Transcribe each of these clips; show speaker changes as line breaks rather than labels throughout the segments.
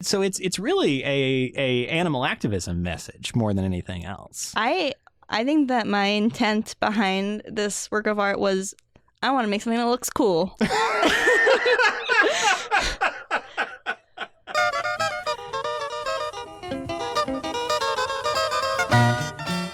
So it's really a animal activism message more than anything else.
I think that my intent behind this work of art was I want to make something that looks cool.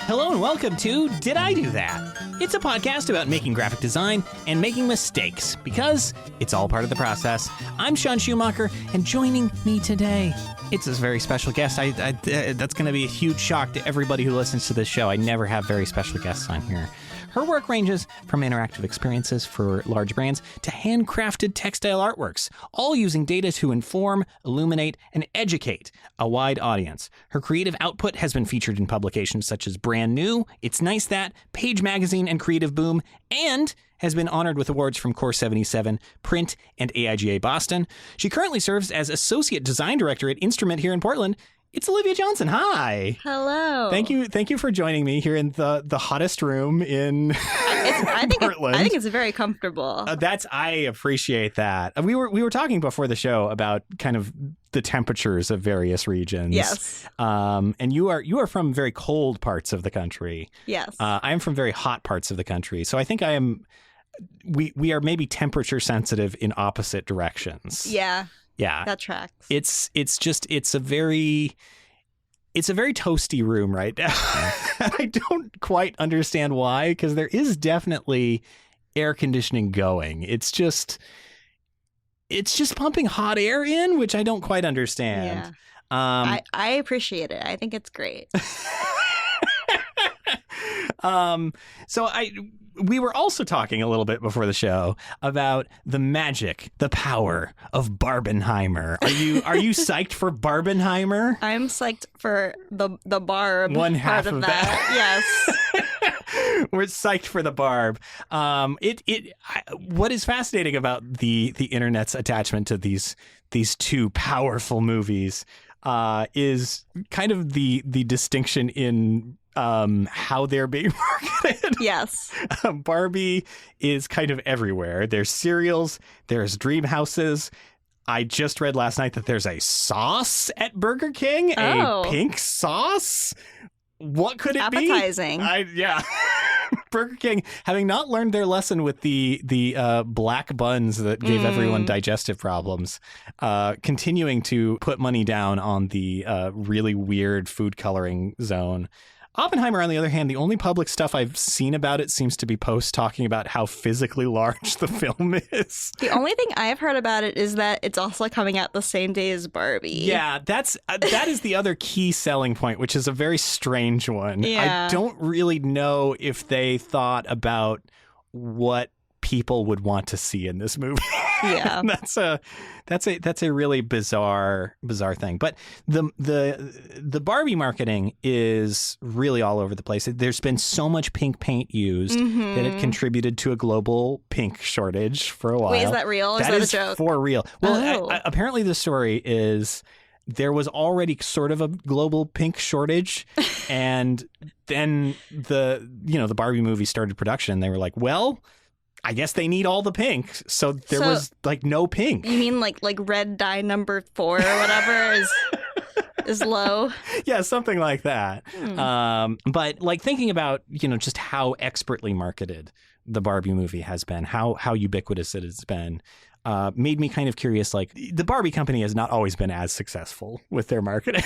Hello and welcome to Did I Do That? It's a podcast about making graphic design and making mistakes because it's all part of the process. I'm Sean Schumacher, and joining me today, it's a very special guest. That's going to be a huge shock to everybody who listens to this show. I never have very special guests on here. Her work ranges from interactive experiences for large brands to handcrafted textile artworks, all using data to inform, illuminate, and educate a wide audience. Her creative output has been featured in publications such as Brand New, It's Nice That, Page Magazine, and Creative Boom, and has been honored with awards from Core 77, Print, and AIGA Boston. She currently serves as Associate Design Director at Instrument here in Portland. It's Olivia Johnson. Hi.
Hello.
Thank you for joining me here in the hottest room in Portland.
I think it's very comfortable.
I appreciate that. We were talking before the show about kind of the temperatures of various regions.
Yes.
And you are from very cold parts of the country.
Yes.
I am from very hot parts of the country. So I think we are maybe temperature sensitive in opposite directions.
Yeah.
Yeah,
that tracks.
It's a very toasty room right now. I don't quite understand why, because there is definitely air conditioning going. It's just pumping hot air in, which I don't quite understand.
Yeah. I appreciate it. I think it's great.
We were also talking a little bit before the show about the magic, the power of Barbenheimer. Are you psyched for Barbenheimer?
I'm psyched for the barb.
One half of that.
Yes.
We're psyched for the barb. What is fascinating about the internet's attachment to these two powerful movies is kind of the distinction in how they're being marketed.
Yes.
Barbie is kind of everywhere. There's cereals, there's dream houses. I just read last night that there's a sauce at Burger King, a pink sauce. What could it be?
Appetizing.
Yeah. Burger King, having not learned their lesson with the black buns that gave everyone digestive problems, continuing to put money down on the really weird food coloring zone. Oppenheimer, on the other hand, the only public stuff I've seen about it seems to be posts talking about how physically large the film is.
The only thing I've heard about it is that it's also coming out the same day as Barbie.
Yeah, that is the other key selling point, which is a very strange one.
Yeah.
I don't really know if they thought about what people would want to see in this movie.
Yeah.
that's a really bizarre thing. But the Barbie marketing is really all over the place. There's been so much pink paint used that it contributed to a global pink shortage for a while.
Wait, is that real? Is that a joke?
For real. Well, apparently the story is there was already sort of a global pink shortage, and then the Barbie movie started production, and they were like, well, I guess they need all the pink. So there was like no pink.
You mean like red dye number 4 or whatever is low? Yeah,
something like that. But like thinking about, just how expertly marketed the Barbie movie has been, how ubiquitous it has been, made me kind of curious. Like the Barbie company has not always been as successful with their marketing.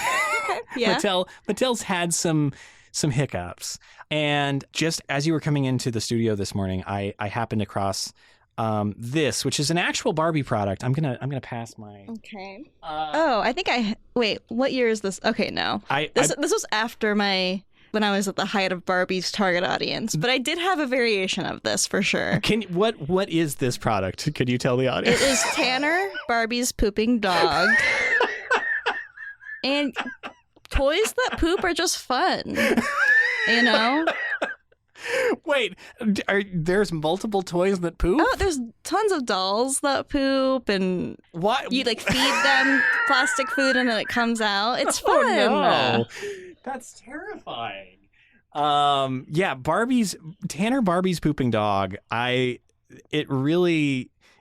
Okay, yeah.
Mattel's had some hiccups. And just as you were coming into the studio this morning, I happened across this, which is an actual Barbie product. I'm gonna pass my.
Okay. Wait. What year is this? Okay, no. This was after when I was at the height of Barbie's target audience, but I did have a variation of this for sure.
What is this product? Could you tell the audience?
It is Tanner, Barbie's pooping dog, and toys that poop are just fun.
Wait, there's multiple toys that poop?
Oh, there's tons of dolls that poop, and
what?
You feed them plastic food and then it comes out. It's fun.
Oh, no. That's terrifying. Yeah, Tanner Barbie's pooping dog.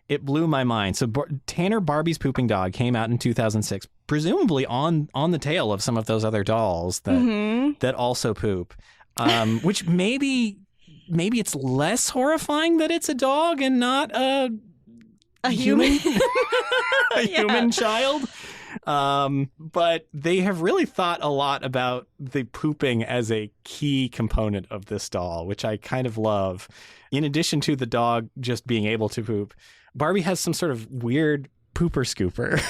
It blew my mind. So Tanner Barbie's pooping dog came out in 2006. presumably on the tail of some of those other dolls that also poop, which maybe it's less horrifying that it's a dog and not a human human child. But they have really thought a lot about the pooping as a key component of this doll, which I kind of love. In addition to the dog just being able to poop, Barbie has some sort of weird pooper scooper.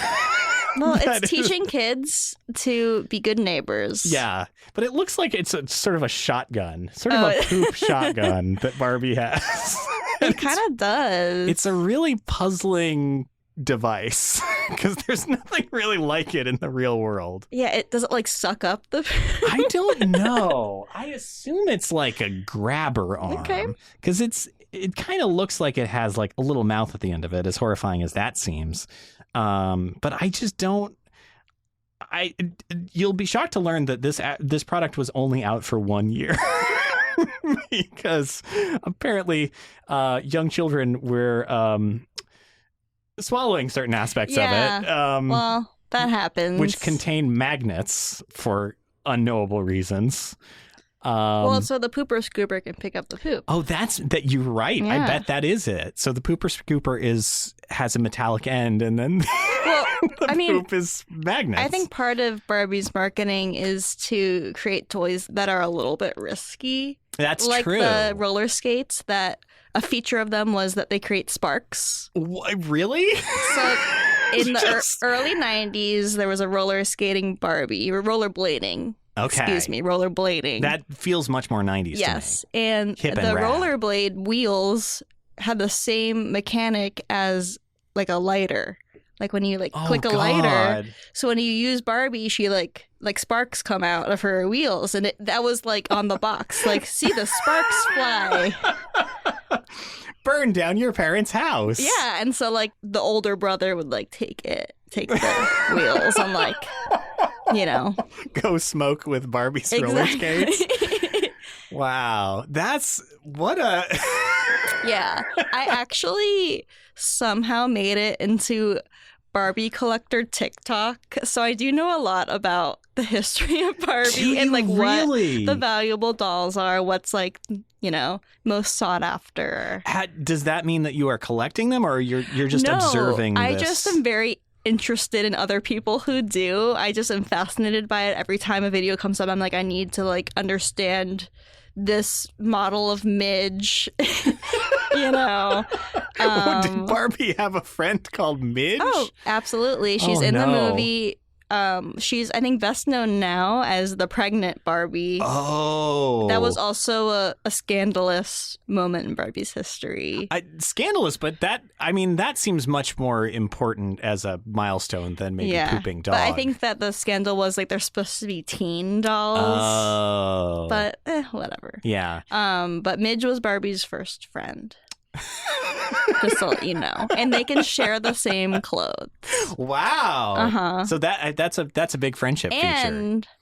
Well, it's teaching kids to be good neighbors.
Yeah, but it looks like it's sort of a shotgun, sort of a poop shotgun that Barbie has.
It kind of does.
It's a really puzzling device because there's nothing really like it in the real world.
Yeah, does it like suck up the
I don't know. I assume it's like a grabber arm because it kind of looks like it has like a little mouth at the end of it, as horrifying as that seems. But I just don't. You'll be shocked to learn that this product was only out for 1 year. Because apparently young children were swallowing certain aspects of it.
Well, that happens.
Which contain magnets for unknowable reasons.
Well, so the pooper scooper can pick up the poop.
Oh, you're right. Yeah. I bet that is it. So the pooper scooper has a metallic end, and then poop is magnets.
I think part of Barbie's marketing is to create toys that are a little bit risky.
That's
like
true.
Like the roller skates, that a feator of them was that they create sparks.
What, really?
So in the early 90s, there was a roller skating Barbie, or rollerblading.
Okay.
Excuse me, rollerblading.
That feels much more 90s to me.
Yes, and
Hip
the
and rad.
rollerblade wheels had the same mechanic as like a lighter. Like when you click a lighter. So when you use Barbie, she like sparks come out of her wheels, and that was like on the box. Like, see the sparks fly.
Burn down your parents' house.
Yeah, and so like the older brother would like take the wheels and like, you know,
go smoke with Barbie's roller skates. Wow, that's what a.
Yeah, I actually somehow made it into Barbie collector TikTok, so I do know a lot about the history of Barbie and like
really?
What the valuable dolls are, what's like, you know, most sought after.
Does that mean that you are collecting them, or you're just observing this?
I just am very interested in other people who do. I just am fascinated by it. Every time a video comes up, I'm like, I need to like understand this model of Midge. You know.
Did Barbie have a friend called Midge?
Oh, absolutely. She's in the movie. She's, I think, best known now as the pregnant Barbie.
Oh.
That was also a scandalous moment in Barbie's history.
Scandalous, but that seems much more important as a milestone than maybe pooping dog.
But I think that the scandal was like they're supposed to be teen dolls.
Oh.
But whatever.
Yeah.
But Midge was Barbie's first friend. Just to let you know, and they can share the same clothes.
Wow.
Uh-huh.
So that's a big friendship
and
feature.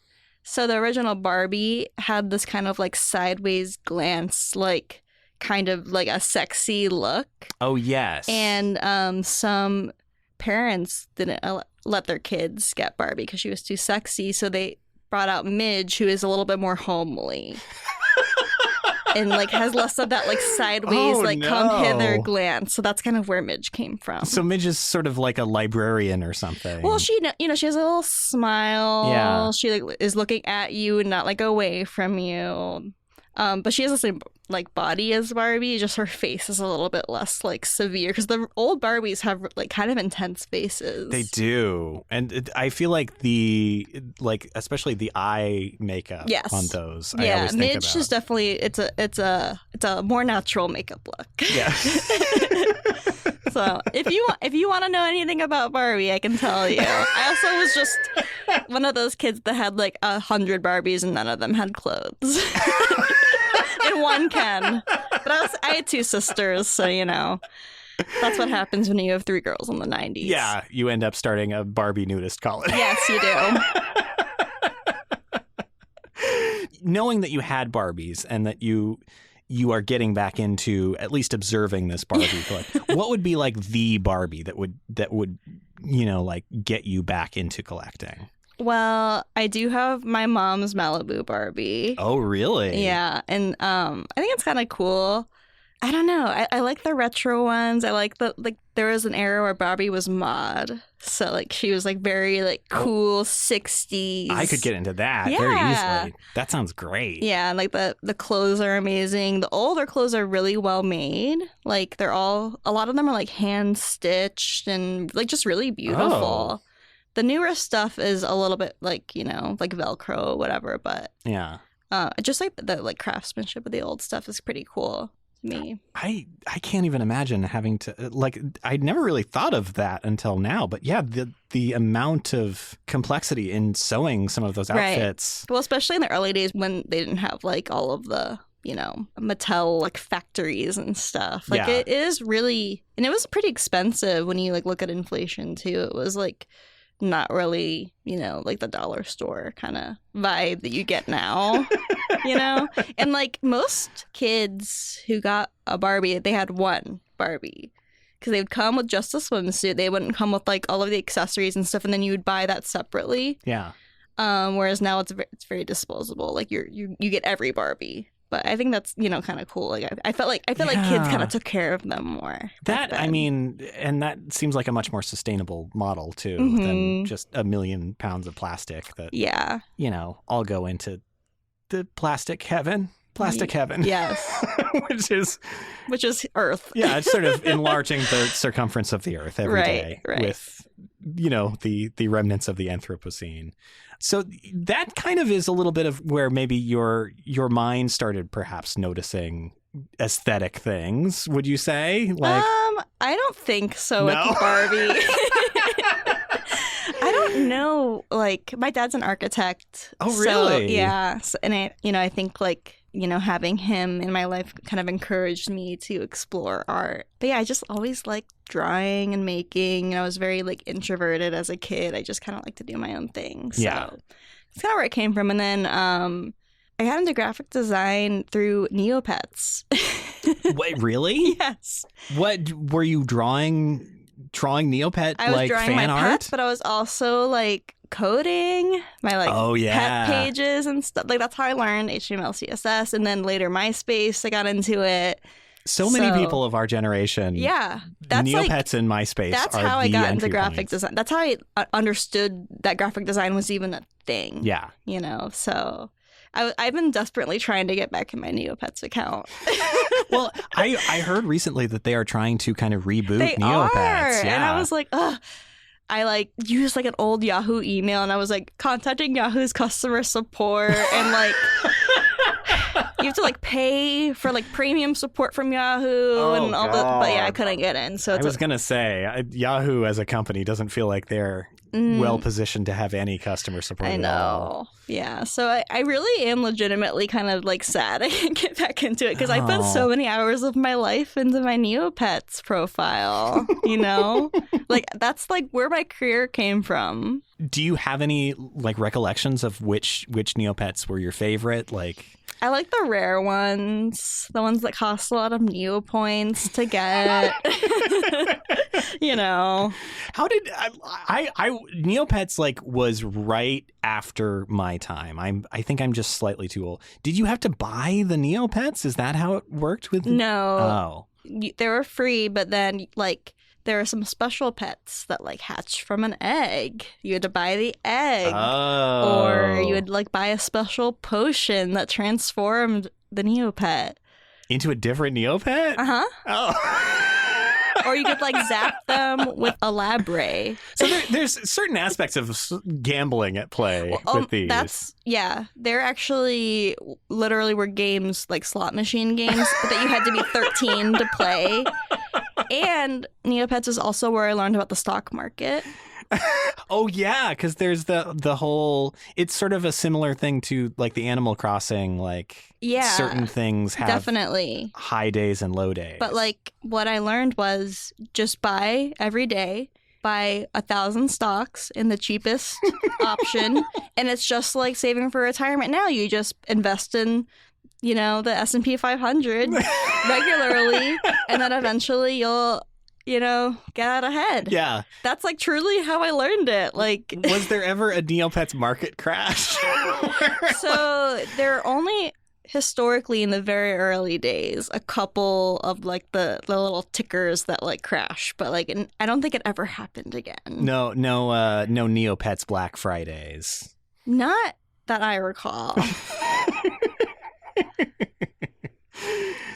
So the original Barbie had this kind of like sideways glance, like kind of like a sexy look.
Oh yes.
And some parents didn't let their kids get Barbie because she was too sexy, so they brought out Midge, who is a little bit more homely. And like has less of that like sideways come hither glance. So that's kind of where Midge came from.
So Midge is sort of like a librarian or something.
Well, she has a little smile.
Yeah.
She is looking at you and not like away from you. But she has the same like body as Barbie. Just her face is a little bit less like severe because the old Barbies have like kind of intense faces.
They do, and I feel like especially the eye makeup on those.
Yeah,
I always think
Midge
about.
is definitely it's a more natural makeup look.
Yeah.
So if you want to know anything about Barbie, I can tell you. I also was just one of those kids that had like 100 Barbies and none of them had clothes. And one can. But I had two sisters, so you know. That's what happens when you have three girls in the 90s.
Yeah, you end up starting a Barbie nudist colony.
Yes, you do.
Knowing that you had Barbies and that you are getting back into at least observing this Barbie collection, what would be like the Barbie that would like get you back into collecting?
Well, I do have my mom's Malibu Barbie.
Oh, really?
Yeah, and I think it's kind of cool. I don't know. I like the retro ones. I like there was an era where Barbie was mod. So like she was like very like cool 60s.
I could get into that very easily. That sounds great.
Yeah, and like the clothes are amazing. The older clothes are really well made. Like a lot of them are like hand stitched and like just really beautiful.
Oh.
The newer stuff is a little bit like, like Velcro or whatever, but
yeah.
Just like the like craftsmanship of the old stuff is pretty cool. Me.
I can't even imagine having to like I'd never really thought of that until now, but yeah, the amount of complexity in sewing some of those outfits.
Right. Well, especially in the early days when they didn't have like all of the Mattel like factories and stuff. Like it is really, and it was pretty expensive when you like look at inflation too. It was like not really, like the dollar store kind of vibe that you get now, And like most kids who got a Barbie, they had one Barbie because they would come with just a swimsuit. They wouldn't come with like all of the accessories and stuff, and then you would buy that separately.
Yeah.
Whereas now it's very disposable. Like you get every Barbie. But I think that's, kind of cool. Like I felt like kids kind of took care of them more.
I mean, and that seems like a much more sustainable model too than just 1 million pounds of plastic that all go into the plastic heaven. Plastic heaven.
Yes. which is Earth.
Yeah, it's sort of enlarging the circumference of the Earth every day with the remnants of the Anthropocene. So that kind of is a little bit of where maybe your mind started perhaps noticing aesthetic things, would you say? Like
I don't think so
no?
with Barbie. I don't know. Like my dad's an architect.
Oh, really?
So, yeah. So, and I think like, having him in my life kind of encouraged me to explore art. But yeah, I just always liked drawing and making. I was very like introverted as a kid. I just kind of like to do my own thing. So that's kind of where it came from. And then I got into graphic design through Neopets.
Wait, really?
Yes.
What were you drawing Neopet
I was
like
drawing
fan
my
art?
pets, but I was also like coding my like pet pages and stuff. Like that's how I learned HTML, CSS, and then later MySpace. I got into it.
So many people of our generation.
Yeah, that's
Neopets and MySpace.
That's
are
how I
the
got
entry
into graphic
points.
design. That's how I understood that graphic design was even a thing.
Yeah.
So I've been desperately trying to get back in my Neopets account.
Well, I heard recently that they are trying to kind of reboot
They
Neopets.
are.
Yeah.
And I was like, ugh. I like used like an old Yahoo email, and I was like contacting Yahoo's customer support, and like you have to like pay for like premium support from Yahoo and all the. But yeah, I couldn't get in. So
I was gonna say Yahoo as a company doesn't feel like they're well positioned to have any customer support.
I know.
At all.
Yeah. So I really am legitimately kind of like sad I can't get back into it because I put so many hours of my life into my Neopets profile. Like that's like where my career came from.
Do you have any like recollections of which Neopets were your favorite? Like
I like the rare ones, the ones that cost a lot of Neo points to get.
How did I Neopets like was right after my time. I think I'm just slightly too old. Did you have to buy the Neopets? Is that how it worked with?
No. They were free, but then like there are some special pets that like hatch from an egg. You had to buy the egg.
Oh.
Or you would like buy a special potion that transformed the Neopet.
Into a different Neopet?
Uh-huh.
Oh.
Or you could like zap them with a lab ray.
So there's certain aspects of gambling at play with these.
They're actually literally were games like slot machine games that you had to be 13 to play. And Neopets is also where I learned about the stock market.
Oh yeah, because there's the whole. It's sort of a similar thing to like the Animal Crossing. Like certain things have
definitely
high days and low days.
But like what I learned was just buy every day. Buy 1,000 stocks in the cheapest option, and it's just like saving for retirement. Now you just invest in. The S&P 500 regularly, and then eventually you'll get out ahead.
Yeah.
That's like truly how I learned it. Like,
Was there ever a Neopets market crash?
so there are only historically in the very early days a couple of like the little tickers that like crash, but like I don't think it ever happened again.
No Neopets Black Fridays.
Not that I recall.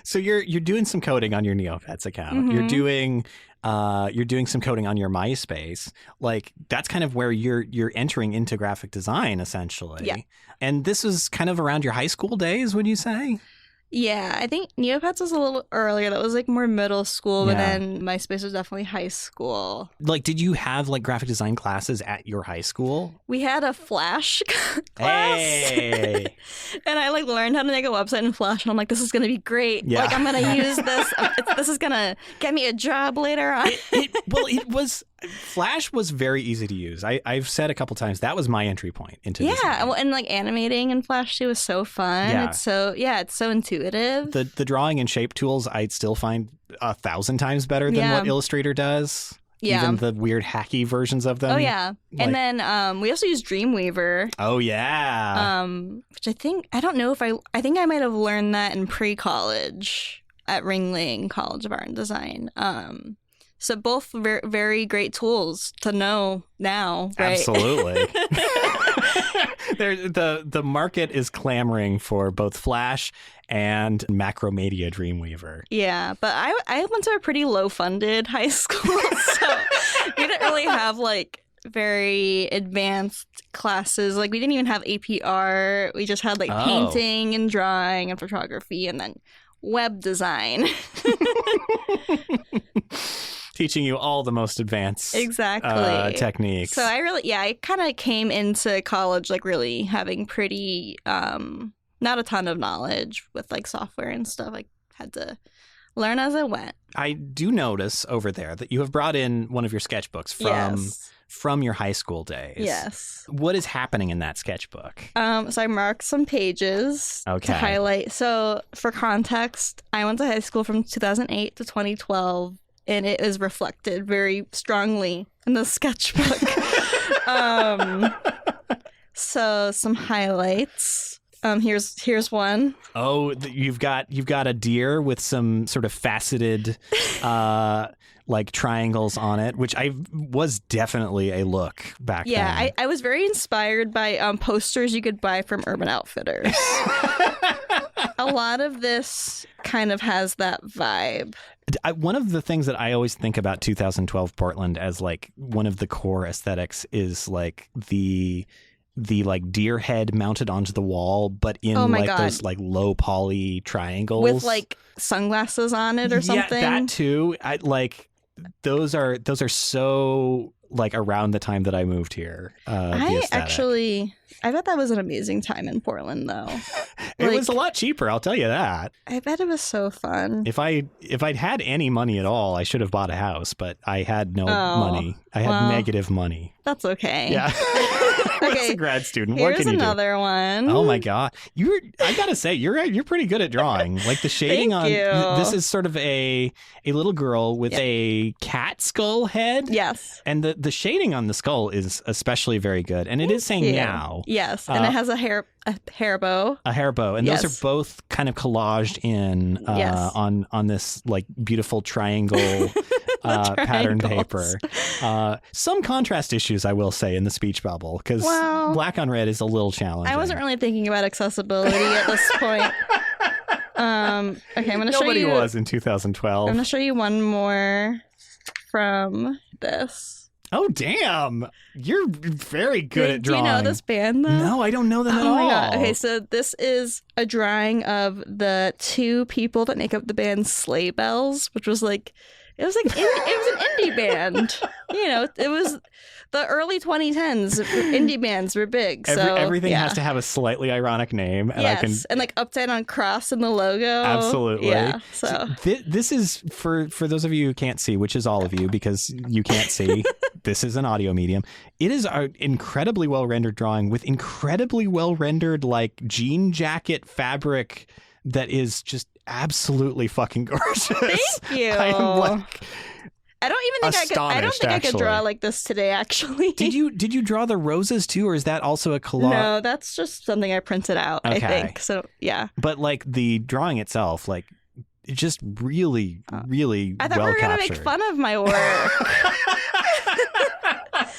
So you're doing some coding on your Neopets account.
Mm-hmm.
You're doing some coding on your MySpace. Like that's kind of where you're entering into graphic design essentially.
Yeah.
And this was kind of around your high school days, would you say?
Yeah, I think Neopets was a little earlier. That was like more middle school, but then MySpace was definitely high school.
Like, did you have like graphic design classes at your high school?
We had a Flash class.
Hey.
And I like learned how to make a website in Flash, and I'm like, this is going to be great.
Yeah.
Like, I'm going to use this. This is going to get me a job later on.
Flash was very easy to use. I've said a couple times that was my entry point into design.
Well, and like animating in Flash too was so fun.
Yeah.
It's so intuitive.
The drawing and shape tools I'd still find 1,000 times better than what Illustrator does.
Yeah.
Even the weird hacky versions of them.
Oh yeah. And then we also used Dreamweaver.
Oh yeah.
Which I don't know if I think I might have learned that in pre-college at Ringling College of Art and Design. So both very, very great tools to know now, right?
Absolutely. The market is clamoring for both Flash and Macromedia Dreamweaver.
Yeah, but I went to a pretty low-funded high school, so we didn't really have like very advanced classes. Like we didn't even have APR. We just had like painting and drawing and photography, and then web design.
Teaching you all the most advanced techniques.
So I kind of came into college like really having pretty not a ton of knowledge with like software and stuff. I had to learn as I went. I
do notice over there that you have brought in one of your sketchbooks from your high school days.
Yes.
What is happening in that sketchbook?
So I marked some pages to highlight. So for context, I went to high school from 2008 to 2012. And it is reflected very strongly in the sketchbook. So some highlights. Here's one. Oh,
you've got a deer with some sort of faceted like triangles on it, which was definitely a look back then.
Yeah, I was very inspired by posters you could buy from Urban Outfitters. A lot of this kind of has that vibe.
One of the things that I always think about 2012 Portland as like one of the core aesthetics is like the like deer head mounted onto the wall, but in those like low poly triangles
with like sunglasses on it or something.
Yeah, that too. Those are so like around the time that I moved here. I bet that was an amazing time in Portland, though. It was a lot cheaper, I'll tell you that. I bet it was so fun. If I'd had any money at all, I should have bought a house, but I had no money. I had negative money. That's okay. Yeah. Okay. As a grad student, what can you do? Here's another one. Oh my God. I gotta say, you're pretty good at drawing. Like the shading on this is sort of a little girl with a cat skull head. Yes. And the shading on the skull is especially very good. And it is saying meow. Yes. And it has a hair bow. A hair bow. And those are both kind of collaged in on this like beautiful triangle pattern paper. Some contrast issues, I will say, in the speech bubble, because black on red is a little challenging. I wasn't really thinking about accessibility at this point. Okay, I'm going to show you. Nobody was in 2012. I'm going to show you one more from this. Oh, damn. You're very good at drawing. Do you know this band, though? No, I don't know them at all. Oh, my God. Okay, so this is a drawing of the two people that make up the band Sleigh Bells, which was like, it was an indie band. You know, it was the early 2010s. Indie bands were big. So everything has to have a slightly ironic name. And and like upside down cross in the logo. Absolutely. Yeah. So this is for those of you who can't see, which is all of you because you can't see. This is an audio medium. It is an incredibly well rendered drawing with incredibly well rendered like jean jacket fabric that is just absolutely fucking gorgeous. Thank you.
I don't even think I could draw like this today, actually.
Did you draw the roses too, or is that also a collage?
No, that's just something I printed out,
Okay.
I think. So, yeah.
But like the drawing itself, like it just really, really
I thought
well
we were going to
captured.
make fun of my work.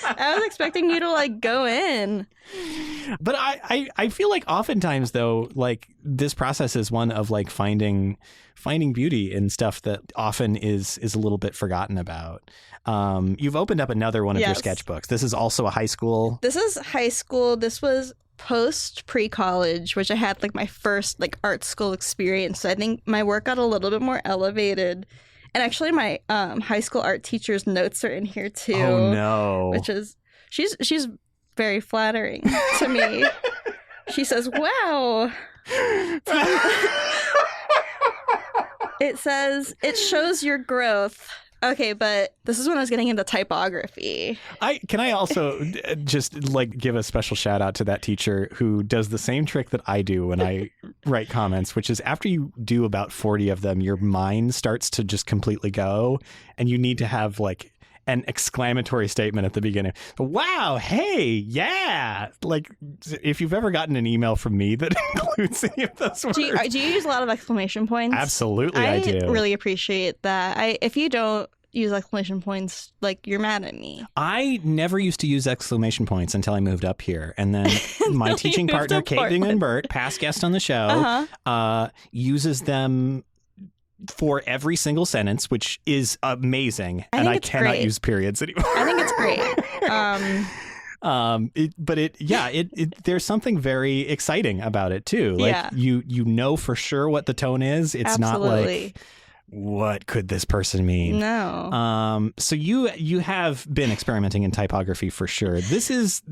I was expecting you to like go in.
But I feel like oftentimes though, like this process is one of like finding beauty in stuff that often is a little bit forgotten about. You've opened up another one of your sketchbooks. This is also a high school.
This is high school. This was post pre-college, which I had like my first like art school experience. So I think my work got a little bit more elevated. And actually my high school art teacher's notes are in here too.
Oh no.
Which is she's very flattering to me. She says, "Wow." It says, "It shows your growth." Okay, but this is when I was getting into typography.
Can I also just like give a special shout out to that teacher who does the same trick that I do when I write comments, which is after you do about 40 of them, your mind starts to just completely go, and you need to have like an exclamatory statement at the beginning. Wow, hey, yeah. Like if you've ever gotten an email from me that includes any of those words.
Do you use a lot of exclamation points?
Absolutely, I do.
I really appreciate that. If you don't use exclamation points, like you're mad at me.
I never used to use exclamation points until I moved up here. And then my teaching partner, Kate Dingman-Burt, past guest on the show, uses them for every single sentence, which is amazing. And I cannot use periods anymore.
I think it's
great. There's something very exciting about it too. Like you know for sure what the tone is. It's not like, what could this person mean?
No.
So you have been experimenting in typography for sure. This is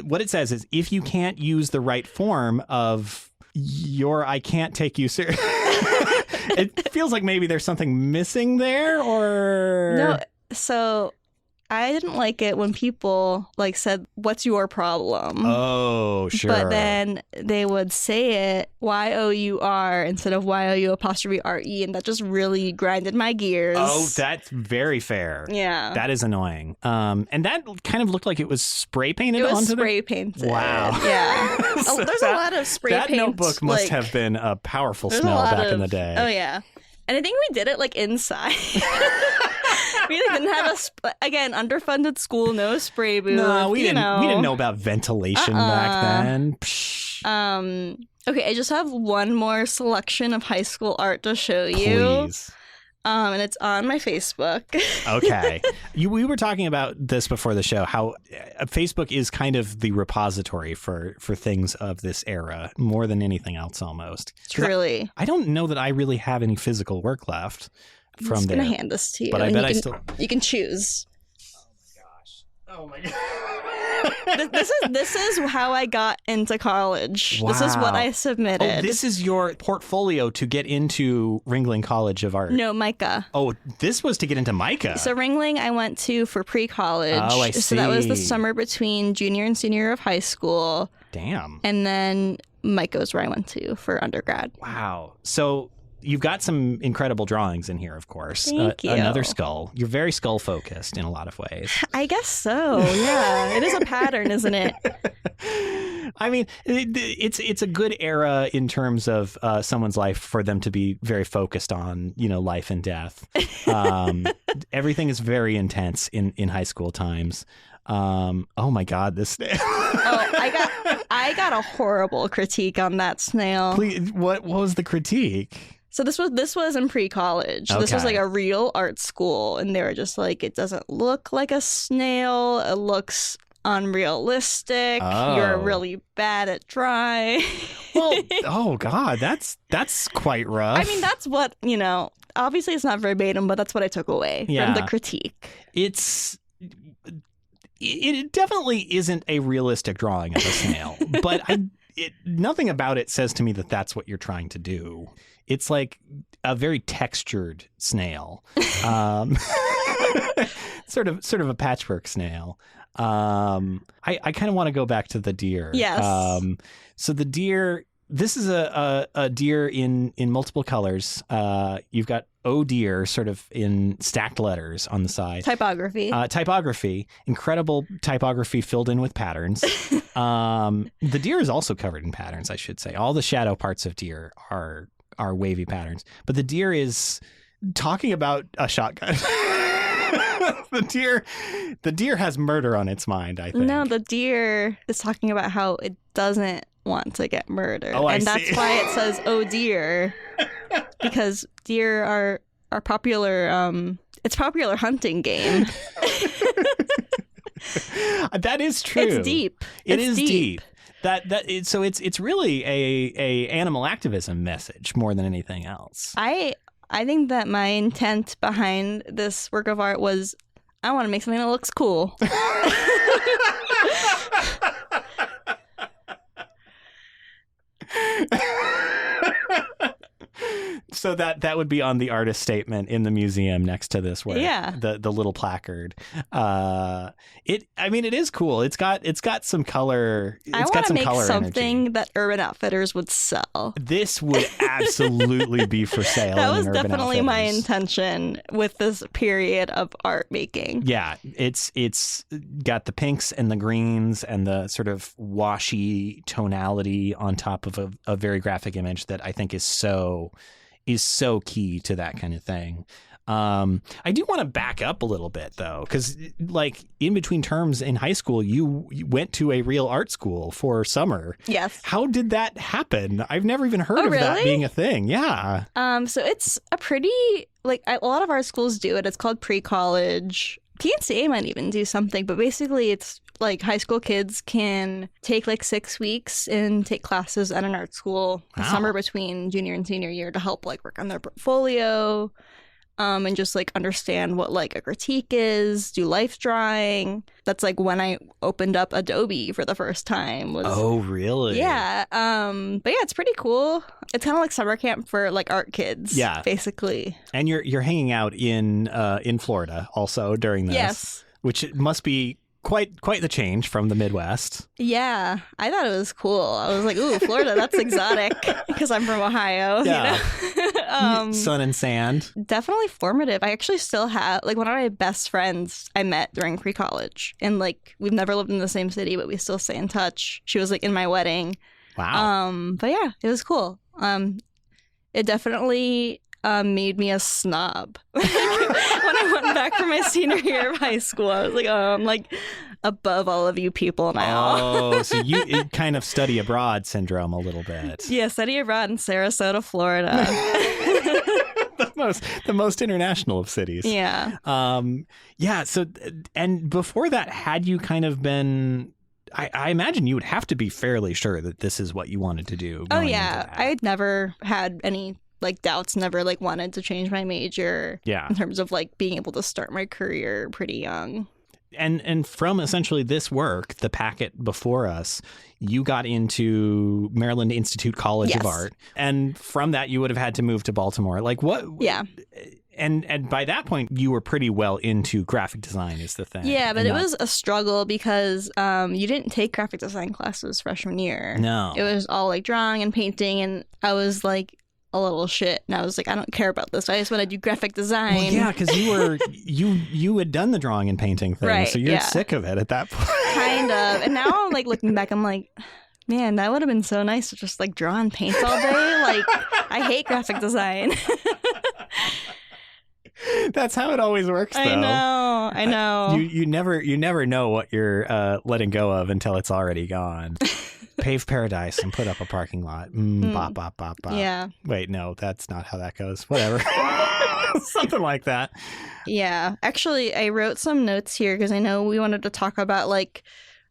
what it says is if you can't use the right form of I can't take you serious. It feels like maybe there's something missing there, or
no. So I didn't like it when people like said, "What's your problem?"
Oh, sure.
But then they would say it YOUR instead of YOU''RE, and that just really grinded my gears.
Oh, that's very fair.
Yeah,
that is annoying. And that kind of looked like it was spray painted.
It was
onto
spray painted.
Wow.
Yeah. There's a lot of spray paint.
That notebook must have been a powerful smell back in the day.
Oh yeah, and I think we did it like inside. We didn't have again, underfunded school, no spray booth.
No, we didn't know about ventilation back then.
Okay, I just have one more selection of high school art to show you.
Please.
And it's on my Facebook.
Okay. We were talking about this before the show, how Facebook is kind of the repository for things of this era, more than anything else almost.
Truly.
I don't know that I really have any physical work left from there.
I'm gonna hand this to you.
But I bet
you can choose.
Oh my God.
This is how I got into college.
Wow.
This is what I submitted.
Oh, this is your portfolio to get into Ringling College of Art.
No, MICA.
Oh, this was to get into MICA.
So Ringling I went to for pre-college.
Oh, I see.
So that was the summer between junior and senior year of high school.
Damn.
And then MICA is where I went to for undergrad.
Wow. So you've got some incredible drawings in here, of course.
Thank you.
Another skull. You're very skull focused in a lot of ways.
I guess so. Yeah, it is a pattern, isn't it?
I mean, it's a good era in terms of someone's life for them to be very focused on, life and death. Everything is very intense in high school times. Oh my God, this snail.
I got a horrible critique on that snail.
Please, what was the critique?
So this was in pre-college.
Okay.
This was like a real art school, and they were just like, it doesn't look like a snail. It looks unrealistic.
Oh.
You're really bad at drawing.
Well, oh God, that's quite rough.
I mean, that's what, obviously it's not verbatim, but that's what I took away from the critique.
It definitely isn't a realistic drawing of a snail, but nothing about it says to me that that's what you're trying to do. It's like a very textured snail, sort of a patchwork snail. I kind of want to go back to the deer.
Yes.
So the deer, this is a deer in multiple colors. You've got "Oh dear" sort of in stacked letters on the side.
Typography.
Incredible typography filled in with patterns. The deer is also covered in patterns, I should say. All the shadow parts of deer are wavy patterns, but the deer is talking about a shotgun. The deer has murder on its mind, I think.
No, the deer is talking about how it doesn't want to get murdered.
Oh, I see.
That's why it says "oh dear," because deer are popular. It's popular hunting game.
That is true.
It's deep.
It is deep. So it's really a animal activism message more than anything else.
I think that my intent behind this work of art was I want to make something that looks cool.
So that would be on the artist statement in the museum next to this work.
Yeah.
The little placard. It is cool. It's got some color.
I want to make something that Urban Outfitters would sell.
This would absolutely be for sale.
That was definitely my intention with this period of art making.
Yeah, it's got the pinks and the greens and the sort of washy tonality on top of a very graphic image that I think is so key to that kind of thing. I do want to back up a little bit, though, because like in between terms in high school, you went to a real art school for summer.
Yes.
How did that happen? I've never even heard of
really?
that being a thing. Yeah.
So it's a pretty, a lot of art schools do it. It's called pre-college. PNCA might even do something, but basically it's like high school kids can take 6 weeks and take classes at an art school the summer between junior and senior year to help work on their portfolio, and just understand what a critique is, do life drawing. That's when I opened up Adobe for the first time.
Oh, really?
Yeah. But yeah, it's pretty cool. It's kind of like summer camp for art kids.
Yeah,
basically. And
you're hanging out in Florida also during this.
Yes.
Which must be quite the change from the Midwest.
Yeah, I thought it was cool. I was like, ooh, Florida, that's exotic because I'm from Ohio.
Yeah.
You know?
Sun and sand.
Definitely formative. I actually still have one of my best friends I met during pre-college. And we've never lived in the same city, but we still stay in touch. She was in my wedding.
Wow.
But yeah, it was cool. It definitely made me a snob. When I went back for my senior year of high school, I was like, oh, I'm above all of you people now.
Oh, so you kind of study abroad syndrome a little bit.
Yeah, study abroad in Sarasota, Florida.
the most international of cities.
Yeah.
Yeah. So, and before that, had you kind of been, I imagine you would have to be fairly sure that this is what you wanted to do.
Oh yeah, I had never had any doubts, never wanted to change my major.
Yeah.
In terms of being able to start my career pretty young.
And from essentially this work, the packet before us, you got into Maryland Institute College of Art. And from that, you would have had to move to Baltimore. What?
Yeah.
And by that point, you were pretty well into graphic design is the thing.
Yeah, but it was a struggle because you didn't take graphic design classes freshman year.
No.
It was all drawing and painting. And I was a little shit, and I was I don't care about this. I just want to do graphic design.
Well, yeah, because you had done the drawing and painting thing,
right,
so you're sick of it at that point.
Kind of. And now I'm looking back, I'm man, that would have been so nice to just draw and paint all day. I hate graphic design.
That's how it always works, though.
I know.
You never know what you're letting go of until it's already gone. Pave paradise and put up a parking lot. Bop, bop, bop, bop.
Yeah.
Wait, no, that's not how that goes. Whatever. Something like that.
Yeah. Actually, I wrote some notes here because I know we wanted to talk about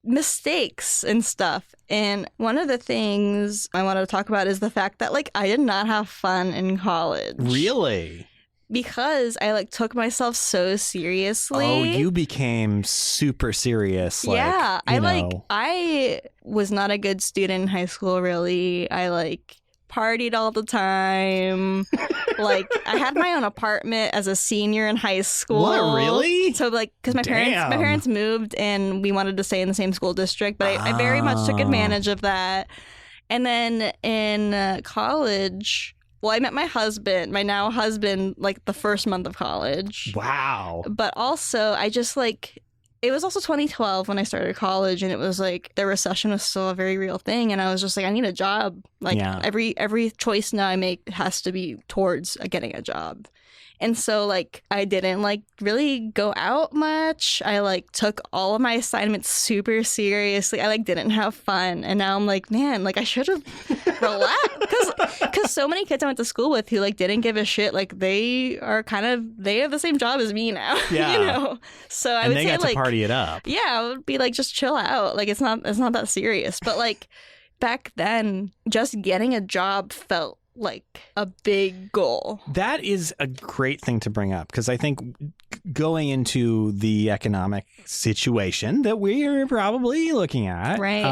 mistakes and stuff. And one of the things I wanted to talk about is the fact that I did not have fun in college.
Really?
Because I took myself so seriously.
Oh, you became super serious.
Yeah, I was not a good student in high school. Really, I partied all the time. I had my own apartment as a senior in high school.
What, really?
So because my parents moved and we wanted to stay in the same school district, but I very much took advantage of that. And then in college, well, I met my now husband, like the first month of college.
Wow.
But also, I just like, it was also 2012 when I started college, and it was like the recession was still a very real thing. And I was just like, I need a job. Like every choice now I make has to be towards getting a job. And so, like, I didn't, like, really go out much. I, like, took all of my assignments super seriously. I, like, didn't have fun. And now I'm like, man, like, I should have relaxed. Because so many kids I went to school with who, like, didn't give a shit, like, they have the same job as me now.
Yeah.
You know? So I would say,
they got
like,
to party it up.
Yeah, I would be like, just chill out. Like, it's not that serious. But, like, back then, just getting a job felt like a big goal.
That is a great thing to bring up, because I think going into the economic situation that we're probably looking at,
right?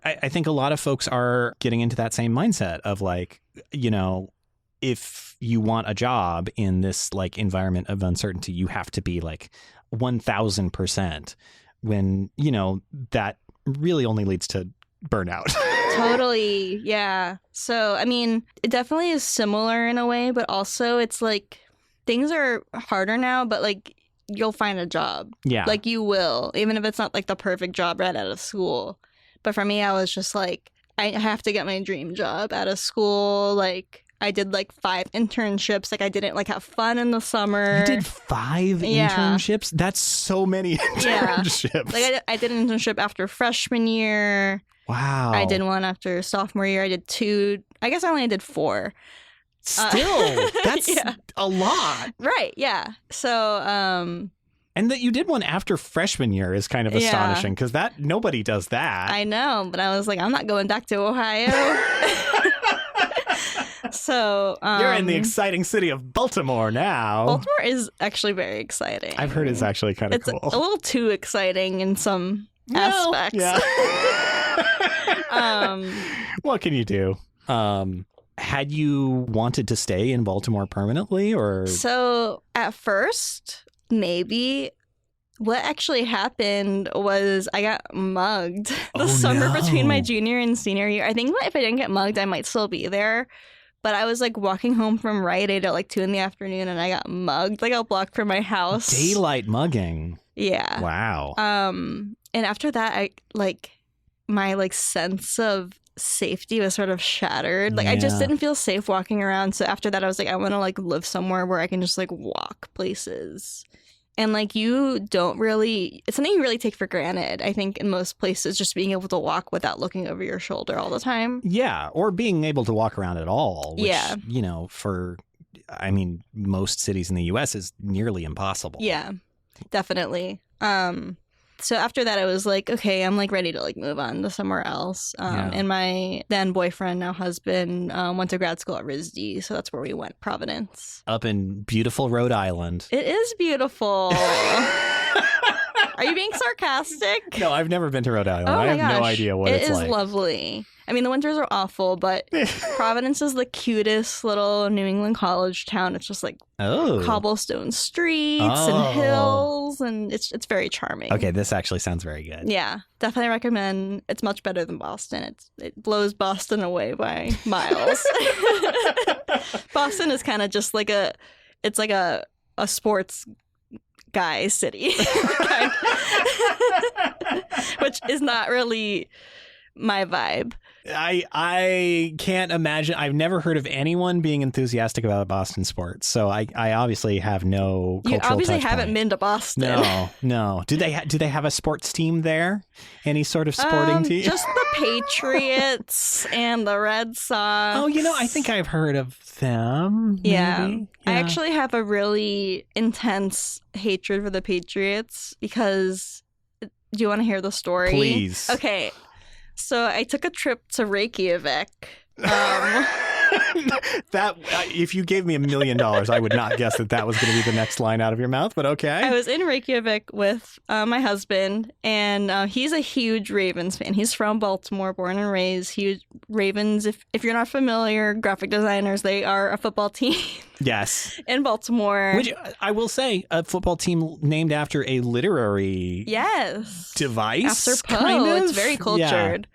I think a lot of folks are getting into that same mindset of like, you know, if you want a job in this like environment of uncertainty, you have to be like 1,000%, when, you know, that really only leads to burnout.
Totally. Yeah. So, I mean, it definitely is similar in a way, but also it's like things are harder now, but like you'll find a job.
Yeah.
Like you will, even if it's not like the perfect job right out of school. But for me, I was just like, I have to get my dream job out of school. Like I did like 5 internships. Like I didn't like have fun in the summer.
You did 5 internships? That's so many internships.
Yeah. Like I did an internship after freshman year.
Wow.
I did one after sophomore year. I did 2. I guess I only did 4.
Still, that's a lot.
Right, yeah. So,
and that you did one after freshman year is kind of astonishing, because that nobody does that.
I know, but I was like, I'm not going back to Ohio. So,
you're in the exciting city of Baltimore now.
Baltimore is actually very exciting.
I've heard it's actually kind of cool.
It's a little too exciting in some aspects.
Yeah. What can you do? Had you wanted to stay in Baltimore permanently, or?
So at first, maybe. What actually happened was I got mugged the summer between my junior and senior year. I think if I didn't get mugged, I might still be there. But I was like walking home from Rite Aid at like 2 in the afternoon, and I got mugged like a block from my house.
Daylight mugging.
Yeah.
Wow.
And after that, I like my like sense of safety was sort of shattered. Like I just didn't feel safe walking around. So after that, I was like, I want to like live somewhere where I can just like walk places. And like you don't really, it's something you really take for granted, I think, in most places, just being able to walk without looking over your shoulder all the time.
Yeah. Or being able to walk around at all. Which, you know, I mean, most cities in the U.S. is nearly impossible.
Yeah, definitely. So after that, I was like, okay, I'm like ready to like move on to somewhere else. And my then boyfriend, now husband, went to grad school at RISD. So that's where we went, Providence.
Up in beautiful Rhode Island.
It is beautiful. Are you being sarcastic?
No, I've never been to Rhode Island.
Oh
I
my
have
gosh.
no idea what it's like.
It is lovely. I mean, the winters are awful, but Providence is the cutest little New England college town. It's just like cobblestone streets and hills, and it's very charming.
Okay, this actually sounds very good.
Yeah, definitely recommend. It's much better than Boston. It blows Boston away by miles. Boston is kind of just like a sports guy city, which is not really my vibe.
I can't imagine. I've never heard of anyone being enthusiastic about Boston sports, so I obviously have no cultural
You obviously
touch
haven't
point.
been to Boston.
No. Do they have a sports team there? Any sort of sporting team?
Just the Patriots and the Red Sox.
Oh, you know, I think I've heard of them.
Yeah.
Maybe.
I actually have a really intense hatred for the Patriots because. Do you want to hear the story?
Please.
Okay. So I took a trip to Reykjavik.
That if you gave me $1 million, I would not guess that was going to be the next line out of your mouth. But okay.
I was in Reykjavik with my husband, and he's a huge Ravens fan. He's from Baltimore, born and raised. Huge Ravens. If you're not familiar, graphic designers, they are a football team.
Yes.
In Baltimore.
Which I will say, a football team named after a literary
device.
After
Poe. It's very cultured.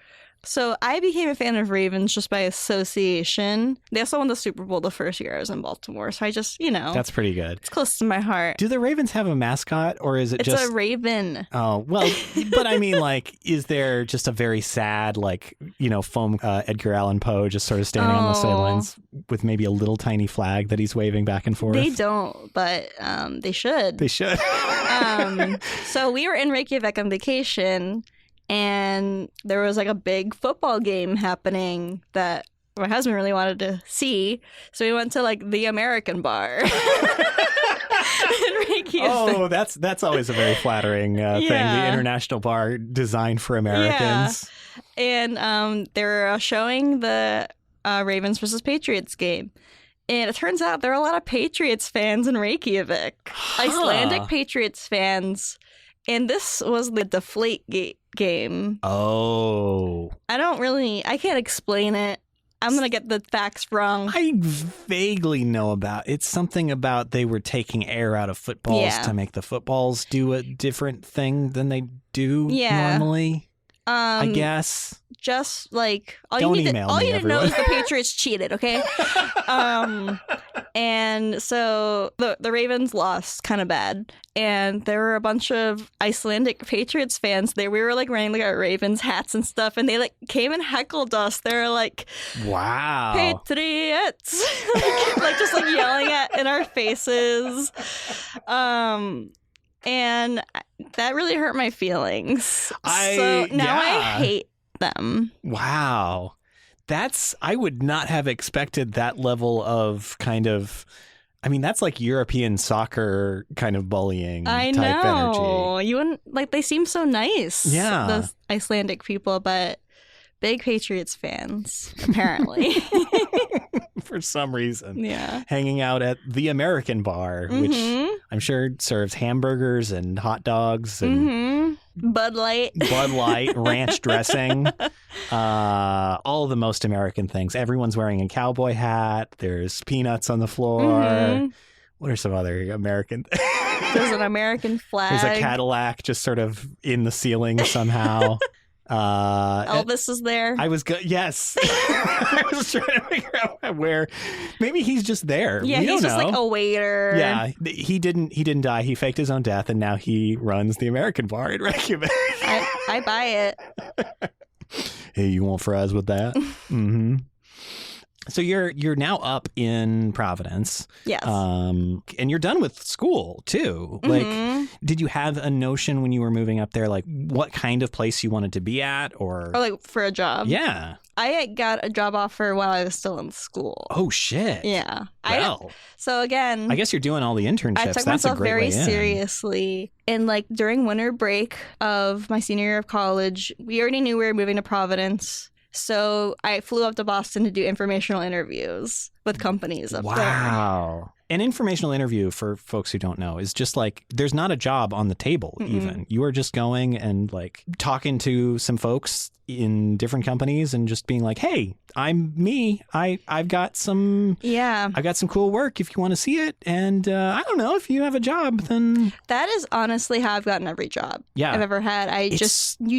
So I became a fan of Ravens just by association. They also won the Super Bowl the first year I was in Baltimore. So I just,
That's pretty good.
it's close to my heart.
Do the Ravens have a mascot, or is it
It's
just...
a raven.
Oh, well, but I mean, like, is there just a very sad, like, foam Edgar Allan Poe just sort of standing on the sidelines with maybe a little tiny flag that he's waving back and forth?
They don't, but they should.
They should.
So we were in Reykjavik on vacation, and there was like a big football game happening that my husband really wanted to see. So we went to like the American bar. In Reykjavik.
Oh, that's always a very flattering thing. The international bar designed for Americans.
Yeah. And they were showing the Ravens versus Patriots game. And it turns out there are a lot of Patriots fans in Reykjavik. Icelandic Patriots fans. And this was the Deflate game.
Oh.
I can't explain it. I'm going to get the facts wrong.
I vaguely know it's something about they were taking air out of footballs to make the footballs do a different thing than they do normally. I guess.
Just like all
Don't
you need
email
to, all
me,
you need to know
everyone.
is the Patriots cheated, okay? And so the Ravens lost kind of bad, and there were a bunch of Icelandic Patriots fans. We were like wearing like our Ravens hats and stuff, and they like came and heckled us. They were like,
"Wow,
Patriots!" like just like yelling in our faces. And that really hurt my feelings. So now I hate them.
Wow. I would not have expected that level of kind of, I mean, that's like European soccer kind of bullying type energy.
You wouldn't, like, they seem so nice.
Yeah.
The Icelandic people, but big Patriots fans, apparently.
For some reason.
Yeah.
Hanging out at the American bar, which I'm sure serves hamburgers and hot dogs and
Bud Light,
ranch dressing, all the most American things. Everyone's wearing a cowboy hat. There's peanuts on the floor. What are some other American things?
There's an American flag.
There's a Cadillac just sort of in the ceiling somehow.
Elvis is there.
Yes. I was trying to figure out where. Maybe he's just there.
Yeah, he's just like a waiter.
Yeah, he didn't die. He faked his own death, and now he runs the American bar in Reykjavik.
I buy it.
Hey, you want fries with that? So you're now up in Providence.
Yes.
And you're done with school too. Like, did you have a notion when you were moving up there, like what kind of place you wanted to be at, or
like for a job?
Yeah.
I got a job offer while I was still in school.
Oh shit.
Yeah.
Well,
so again,
I guess you're doing all the internships.
I took
That's
myself
a great
very
way in.
seriously. And like during winter break of my senior year of college, we already knew we were moving to Providence. So I flew up to Boston to do informational interviews with companies up there.
Wow. An informational interview, for folks who don't know, is just like, there's not a job on the table even. You are just going and like talking to some folks in different companies and just being like, hey, I'm me. I've got some cool work if you want to see it. And I don't know, if you have a job, then...
That is honestly how I've gotten every job I've ever had. You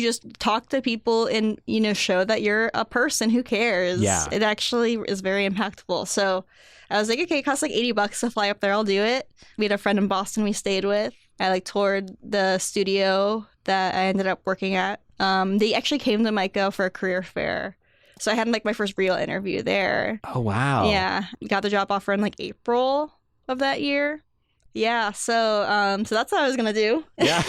just talk to people and, show that you're a person who cares.
Yeah.
It actually is very impactful. So I was like, okay, it costs like $80 to fly up there. I'll do it. We had a friend in Boston we stayed with. I like toured the studio that I ended up working at. They actually came to Micah for a career fair. So I had like my first real interview there.
Oh, wow.
Yeah. Got the job offer in like April of that year. Yeah. So that's what I was going to do.
Yeah.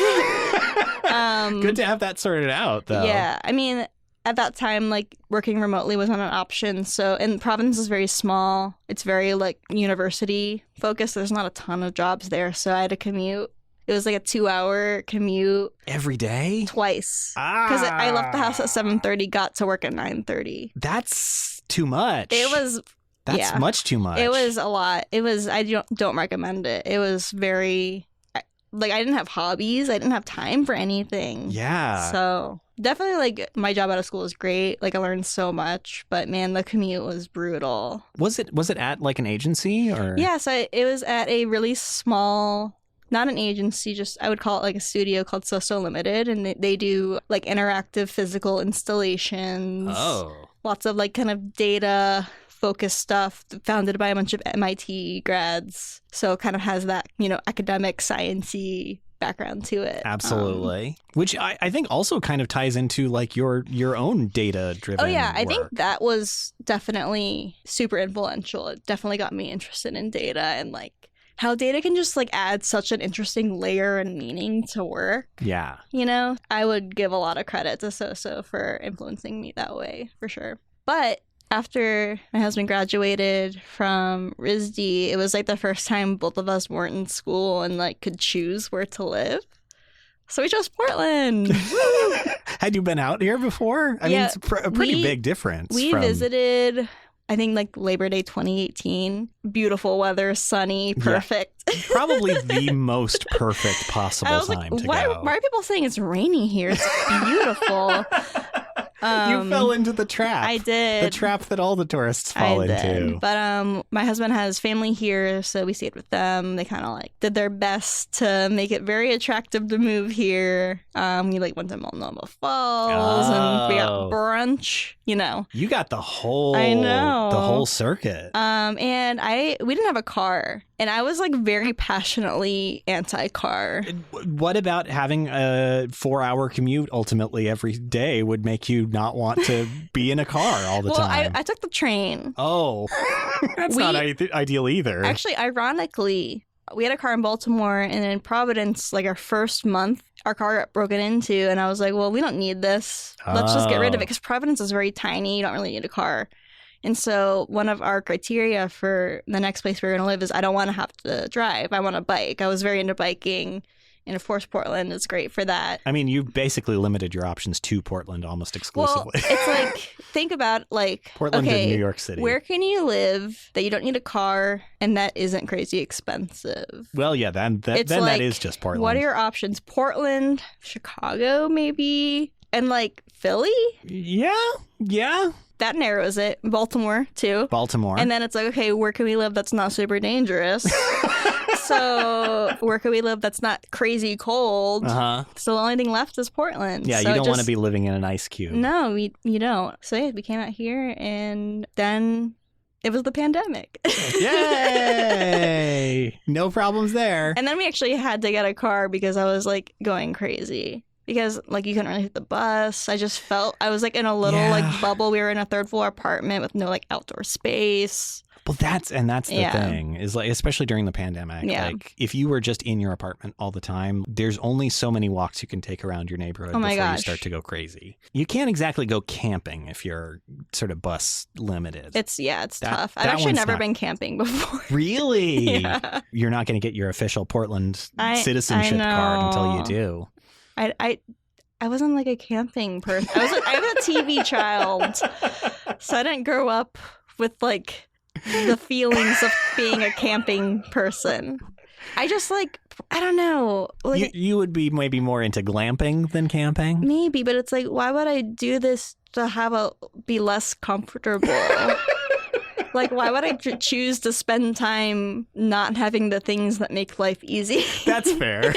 Good to have that sorted out, though.
Yeah. I mean, at that time, like working remotely was not an option. So, and Providence is very small. It's very like university focused. There's not a ton of jobs there. So I had to commute. It was like a 2-hour commute.
Every day?
Twice. Because I left the house at 7:30, got to work at 9:30.
That's too much. That's much too much.
It was a lot. I don't recommend it. It was very, like, I didn't have hobbies. I didn't have time for anything.
Yeah.
So definitely, like, my job out of school was great. Like, I learned so much. But, man, the commute was brutal.
Was it at, like, an agency? Or?
Yeah, so it was at a really small not an agency, just I would call it like a studio called So Limited, and they do like interactive physical installations.
Oh.
Lots of like kind of data focused stuff, founded by a bunch of MIT grads. So it kind of has that, academic science-y background to it.
Absolutely. Which I think also kind of ties into like your own data driven
I think
work.
that was definitely super influential. It definitely got me interested in data and like how data can just like add such an interesting layer and meaning to work.
Yeah.
I would give a lot of credit to So for influencing me that way, for sure. But after my husband graduated from RISD, it was like the first time both of us weren't in school and like could choose where to live. So we chose Portland.
Had you been out here before? I mean, it's a pretty big difference.
We visited, I think, like Labor Day 2018. Beautiful weather, sunny, perfect.
Yeah. Probably the most perfect possible time to go.
Why are people saying it's rainy here? It's beautiful.
You fell into the trap.
I did.
The trap that all the tourists fall into.
But my husband has family here, so we stayed with them. They kind of like did their best to make it very attractive to move here. We like went to Multnomah Falls and we got brunch.
You got the whole.
I know.
The whole circuit.
And we didn't have a car, and I was like very passionately anti-car.
What about having a 4-hour commute ultimately every day would make you not want to be in a car all the time?
I took the train.
Oh, that's not ideal either.
Actually, ironically, we had a car in Baltimore, and in Providence, like our first month, our car got broken into, and I was like, well, we don't need this. Let's just get rid of it, because Providence is very tiny. You don't really need a car. And so one of our criteria for the next place we're going to live is I don't want to have to drive. I want to bike. I was very into biking. And of course, Portland is great for that.
I mean, you basically limited your options to Portland almost exclusively.
Well, it's like, think about like,
Portland and New York City.
Where can you live that you don't need a car and that isn't crazy expensive?
Well, yeah, then that is just Portland.
What are your options? Portland, Chicago, maybe, and like Philly?
Yeah.
That narrows it. Baltimore, too.
Baltimore.
And then it's like, okay, where can we live that's not super dangerous? So where can we live that's not crazy cold? Uh-huh. So the only thing left is Portland.
Yeah,
so
you don't want to be living in an ice cube.
No, you don't. So yeah, we came out here, and then it was the pandemic.
Yay! No problems there.
And then we actually had to get a car because I was like going crazy. Because, like, you couldn't really hit the bus. I just felt I was, like, in a little, like, bubble. We were in a third-floor apartment with no, like, outdoor space.
Well, that's the thing, is, like, especially during the pandemic.
Yeah.
Like, if you were just in your apartment all the time, there's only so many walks you can take around your neighborhood before you start to go crazy. You can't exactly go camping if you're sort of bus limited.
It's tough. I've actually never been camping before.
Really?
Yeah.
You're not going to get your official Portland citizenship card until you do.
I wasn't like a camping person. I was a TV child, so I didn't grow up with like the feelings of being a camping person. I just like, I don't know. Like,
you would be maybe more into glamping than camping?
Maybe, but it's like, why would I do this to be less comfortable? Like, why would I choose to spend time not having the things that make life easy?
That's fair.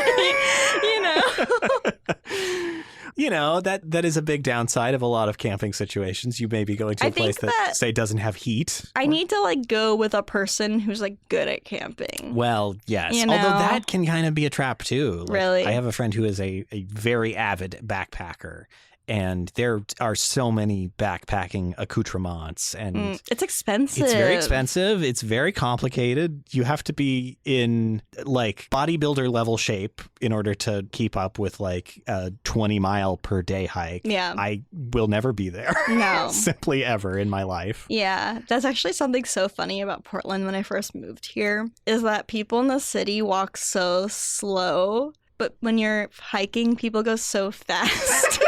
That is a big downside of a lot of camping situations. You may be going to a place that, say, doesn't have heat.
I need to, like, go with a person who's, like, good at camping.
Well, yes. Although that can kind of be a trap, too. Like,
really?
I have a friend who is a very avid backpacker. And there are so many backpacking accoutrements, and
it's expensive.
It's very expensive. It's very complicated. You have to be in like bodybuilder level shape in order to keep up with like a 20-mile per day hike.
Yeah.
I will never be there.
No.
Simply ever in my life.
Yeah. That's actually something so funny about Portland when I first moved here, is that people in the city walk so slow, but when you're hiking, people go so fast.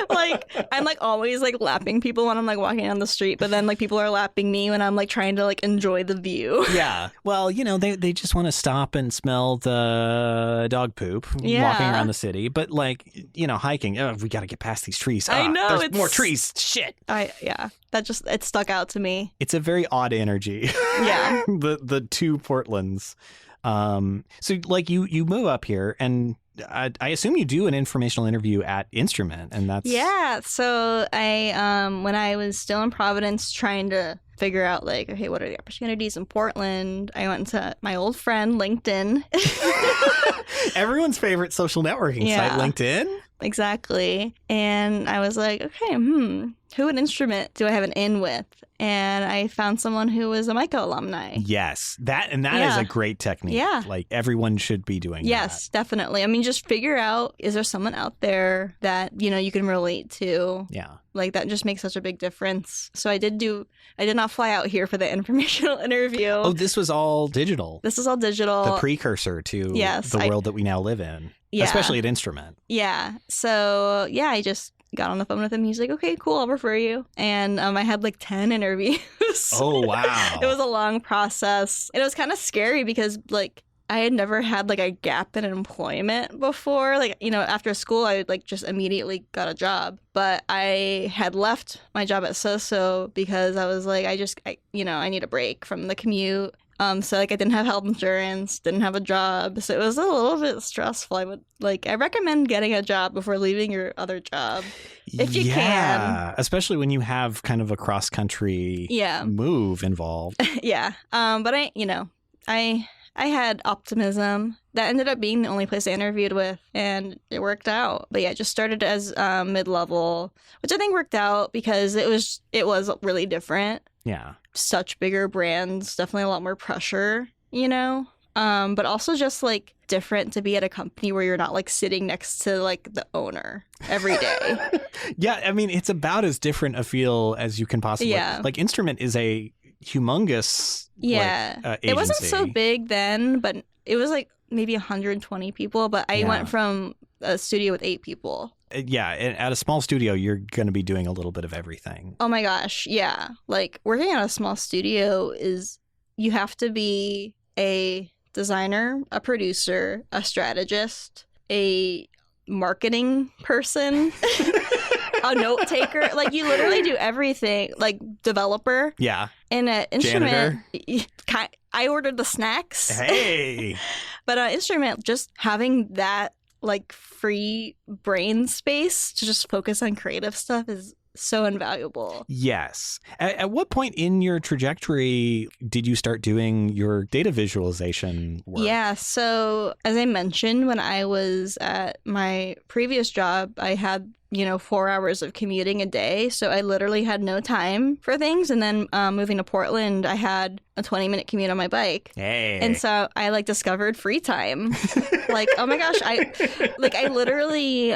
Like, I'm like always like lapping people when I'm like walking down the street, but then like people are lapping me when I'm like trying to like enjoy the view.
Yeah. Well, they just want to stop and smell the dog poop walking around the city. But like, hiking, we got to get past these trees.
I know.
There's more trees. Shit.
It stuck out to me.
It's a very odd energy.
Yeah.
The two Portlands. So like you move up here, and I assume you do an informational interview at Instrument, and that's
Yeah. So I when I was still in Providence trying to figure out like, okay, what are the opportunities in Portland, I went to my old friend LinkedIn.
everyone's favorite social networking site, LinkedIn.
Exactly. And I was like, okay, who at Instrument do I have an in with? And I found someone who was a MICA alumni.
Yes. That is a great technique.
Yeah.
Like everyone should be doing
Yes,
that.
definitely. I mean, just figure out, is there someone out there that, you can relate to?
Yeah.
Like that just makes such a big difference. So I did not fly out here for the informational interview.
Oh, this was all digital.
This is all digital.
The precursor to the world that we now live in.
Yeah.
Especially at Instrument.
Yeah. So, I just got on the phone with him. He's like, okay, cool, I'll refer you. And I had like 10 interviews.
Oh, wow.
It was a long process. It was kind of scary because like I had never had like a gap in employment before. Like, after school, I like just immediately got a job. But I had left my job at So because I was like, I need a break from the commute. So like I didn't have health insurance, didn't have a job. So it was a little bit stressful. I recommend getting a job before leaving your other job if you can.
Especially when you have kind of a cross country move involved.
Yeah. But I had optimism. That ended up being the only place I interviewed with, and it worked out. But yeah, just started as mid-level, which I think worked out because it was really different.
Yeah.
Such bigger brands, definitely a lot more pressure, but also just like different to be at a company where you're not like sitting next to like the owner every day.
Yeah, I mean, it's about as different a feel as you can possibly.
Yeah.
Like Instrument is a humongous agency.
It wasn't so big then, but it was like maybe 120 people, but I went from a studio with 8 people.
Yeah, at a small studio, you're going to be doing a little bit of everything.
Oh my gosh, yeah. Like working at a small studio you have to be a designer, a producer, a strategist, a marketing person, a note taker. Like you literally do everything, like developer.
Yeah.
And at Instrument, I ordered the snacks.
Hey.
But at Instrument, just having that like free brain space to just focus on creative stuff is so invaluable.
Yes. At what point in your trajectory did you start doing your data visualization work?
Yeah. So as I mentioned, when I was at my previous job, I had 4 hours of commuting a day. So I literally had no time for things. And then moving to Portland, I had a 20-minute commute on my bike.
Hey.
And so I like discovered free time. Like, oh my gosh, I literally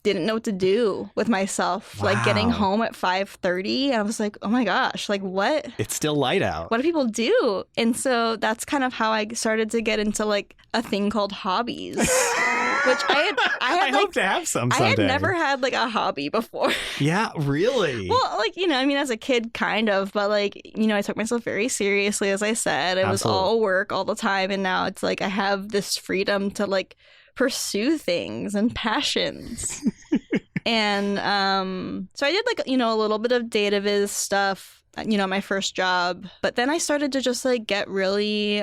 didn't know what to do with myself.
Wow.
Like getting home at 5:30. I was like, oh my gosh, like what?
It's still light out.
What do people do? And so that's kind of how I started to get into like a thing called hobbies. Which I
hope to have some someday.
I had never had like a hobby before.
Yeah, really?
Well, like, as a kid, kind of, but like, I took myself very seriously, as I said. It was all work all the time. And now it's like I have this freedom to like pursue things and passions. And so I did like, a little bit of data viz stuff, my first job. But then I started to just like get really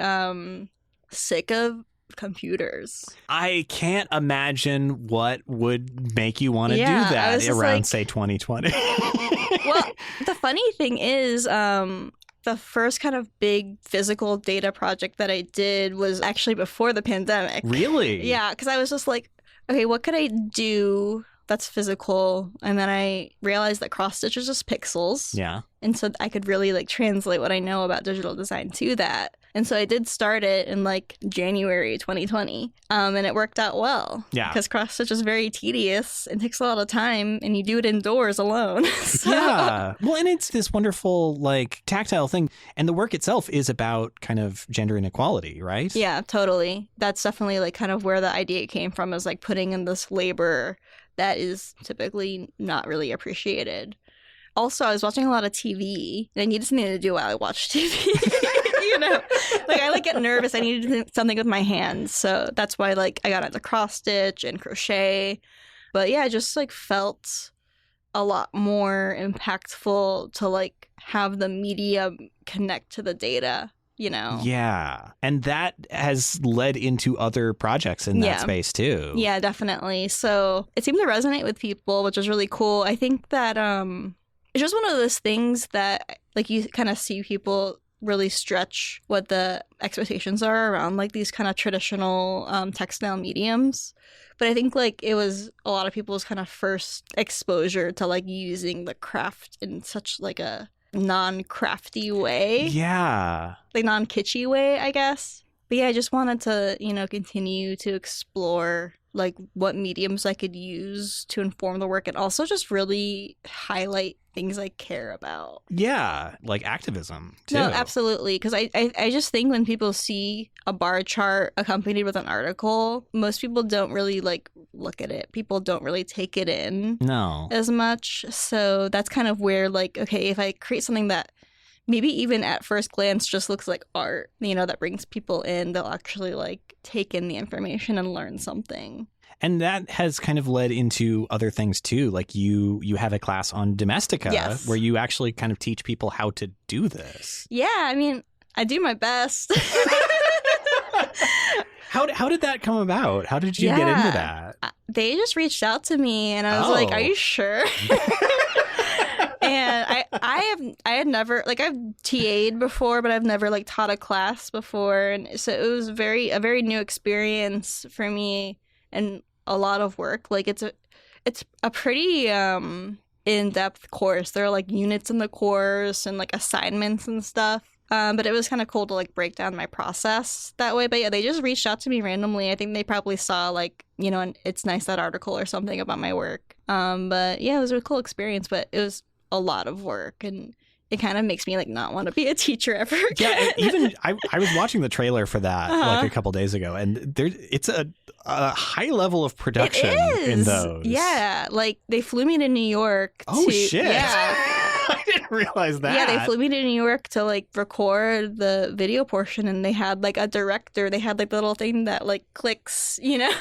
sick of computers.
I can't imagine what would make you want to do that around, say, 2020.
Well, the funny thing is, the first kind of big physical data project that I did was actually before the pandemic.
Really?
Yeah, because I was just like, okay, what could I do that's physical? And then I realized that cross stitch is just pixels.
Yeah.
And so I could really like translate what I know about digital design to that. And so I did start it in like January 2020. And it worked out well. Yeah. Because cross stitch is very tedious and takes a lot of time, and you do it indoors alone. So.
Yeah. Well, and it's this wonderful like tactile thing. And the work itself is about kind of gender inequality, right?
Yeah, totally. That's definitely like kind of where the idea came from, is like putting in this labor that is typically not really appreciated. Also, I was watching a lot of TV, and I needed something to do while I watched TV. Like I like get nervous. I needed something with my hands, so that's why like I got into cross stitch and crochet. But yeah, I just like felt a lot more impactful to like have the medium connect to the data you know?
Yeah. And that has led into other projects in that space too.
Yeah, definitely. So it seemed to resonate with people, which was really cool. I think that it's just one of those things that like you kind of see people really stretch what the expectations are around like these kind of traditional textile mediums. But I think like it was a lot of people's kind of first exposure to like using the craft in such like a non-crafty way.
Yeah.
Like non-kitschy way, I guess. But yeah, I just wanted to, you know, continue to explore like what mediums I could use to inform the work and also just really highlight things I care about.
Yeah, like activism too.
No, absolutely. Because I just think when people see a bar chart accompanied with an article, most people don't really like look at it. People don't really take it in as much. So that's kind of where like, okay, if I create something that maybe even at first glance just looks like art, you know, that brings people in, they'll actually like take in the information and learn something.
And that has kind of led into other things too. Like you have a class on Domestica where you actually kind of teach people how to do this. Yeah,
I mean, I do my best.
How did that come about? How did you get into that?
They just reached out to me and I was like, are you sure? And I had never, like, I've TA'd before, but I've never like taught a class before, and so it was a very new experience for me and a lot of work. Like it's a pretty in-depth course. There are like units in the course and like assignments and stuff. But it was kind of cool to like break down my process that way. But yeah, they just reached out to me randomly. I think they probably saw like, you know, an It's Nice That article or something about my work. But yeah, it was a cool experience, but it was a lot of work, and it kind of makes me like not want to be a teacher ever again.
Yeah, and even I was watching the trailer for that like a couple days ago, and it's a high level of production in those.
Yeah, like they flew me to New York.
Shit! Yeah, I didn't realize that.
Yeah, they flew me to New York to like record the video portion, and they had like a director. They had like the little thing that like clicks, you know.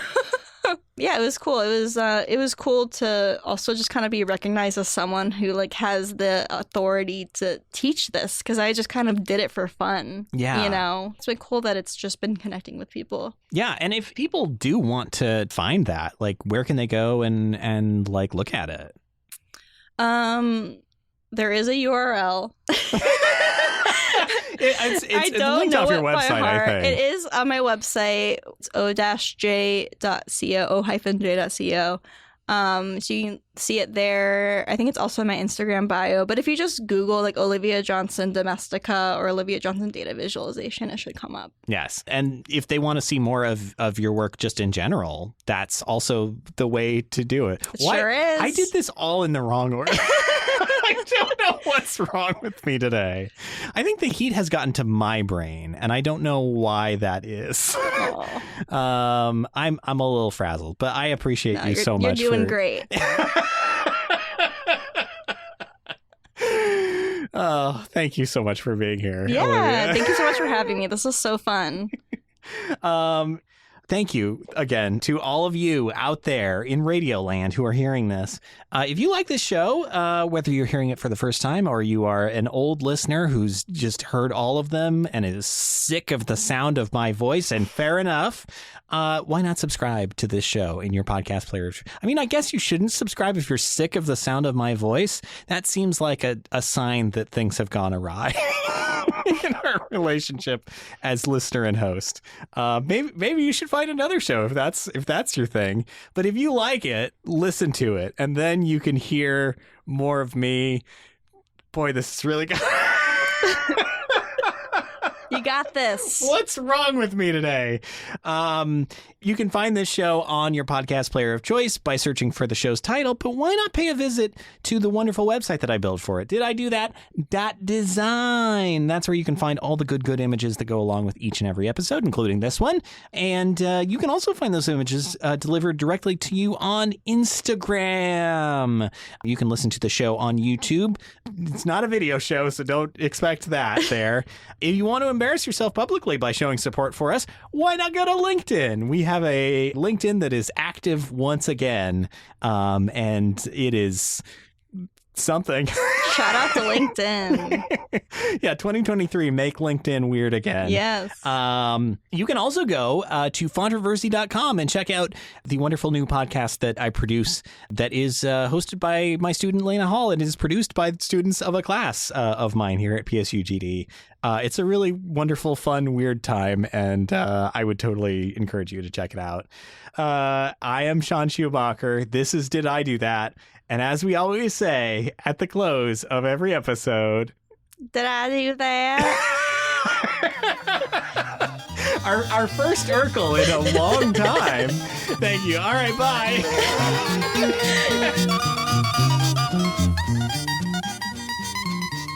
Yeah, it was cool. It was cool to also just kind of be recognized as someone who like has the authority to teach this, because I just kind of did it for fun. Yeah, you know, it's been cool that it's just been connecting with people.
Yeah, and if people do want to find that, like, where can they go and like look at it?
There is a URL.
It's linked off your website, I think.
It is on my website. It's o-j.co. So you can see it there. I think it's also in my Instagram bio. But if you just Google like Olivia Johnson Domestica or Olivia Johnson Data Visualization, it should come up.
Yes. And if they want to see more of your work just in general, that's also the way to do it.
Sure is.
I did this all in the wrong order. I don't know what's wrong with me today. I think the heat has gotten to my brain, and I don't know why that is. I'm a little frazzled, but I appreciate you so much.
You're doing great.
Oh, thank you so much for being here.
Yeah,
Olivia.
Thank you so much for having me. This was so fun.
Thank you again to all of you out there in Radioland who are hearing this. If you like this show, whether you're hearing it for the first time or you are an old listener who's just heard all of them and is sick of the sound of my voice, and fair enough, why not subscribe to this show in your podcast player? I mean, I guess you shouldn't subscribe if you're sick of the sound of my voice. That seems like a sign that things have gone awry in our relationship as listener and host. Maybe you should find another show if that's your thing. But if you like it, listen to it, and then you can hear more of me. Boy, this is really good.
You got this.
What's wrong with me today? You can find this show on your podcast player of choice by searching for the show's title, but why not pay a visit to the wonderful website that I built for it? Did I do that? .design. That's where you can find all the good images that go along with each and every episode, including this one. And you can also find those images delivered directly to you on Instagram. You can listen to the show on YouTube. It's not a video show, so don't expect that there. If you want to embarrass yourself publicly by showing support for us, why not go to LinkedIn? We have a LinkedIn that is active once again, and it is something.
Shout out to LinkedIn.
Yeah, 2023, make LinkedIn weird again.
Yes.
You can also go to fontroversy.com and check out the wonderful new podcast that I produce that is hosted by my student Lena Hall and is produced by students of a class of mine here at PSUGD. It's a really wonderful, fun, weird time, and I would totally encourage you to check it out. I am Sean Schumacher. This is Did I Do That? And as we always say at the close of every episode,
did I do that?
our first Urkel in a long time. Thank you. All right, bye.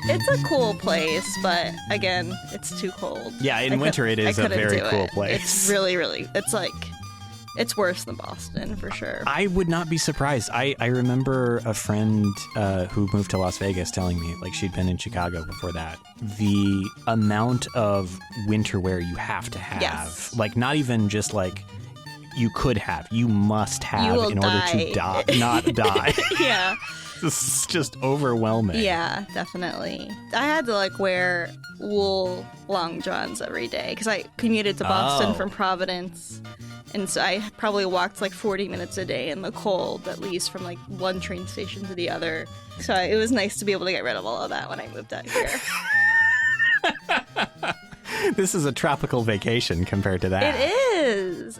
It's a cool place, but again, it's too cold.
Yeah, in winter it is a very cool place.
It's really, really, it's like, it's worse than Boston for sure.
I would not be surprised. I remember a friend who moved to Las Vegas telling me, like, she'd been in Chicago before that. The amount of winter wear you have to have,
Yes.
like, not even just like you could have, you must have
You will
in order to not die.
Yeah.
This is just overwhelming.
Yeah, definitely. I had to like wear wool long johns every day because I commuted to Boston from Providence. And so I probably walked like 40 minutes a day in the cold, at least from like one train station to the other. So it was nice to be able to get rid of all of that when I moved out here.
This is a tropical vacation compared to that.
It is.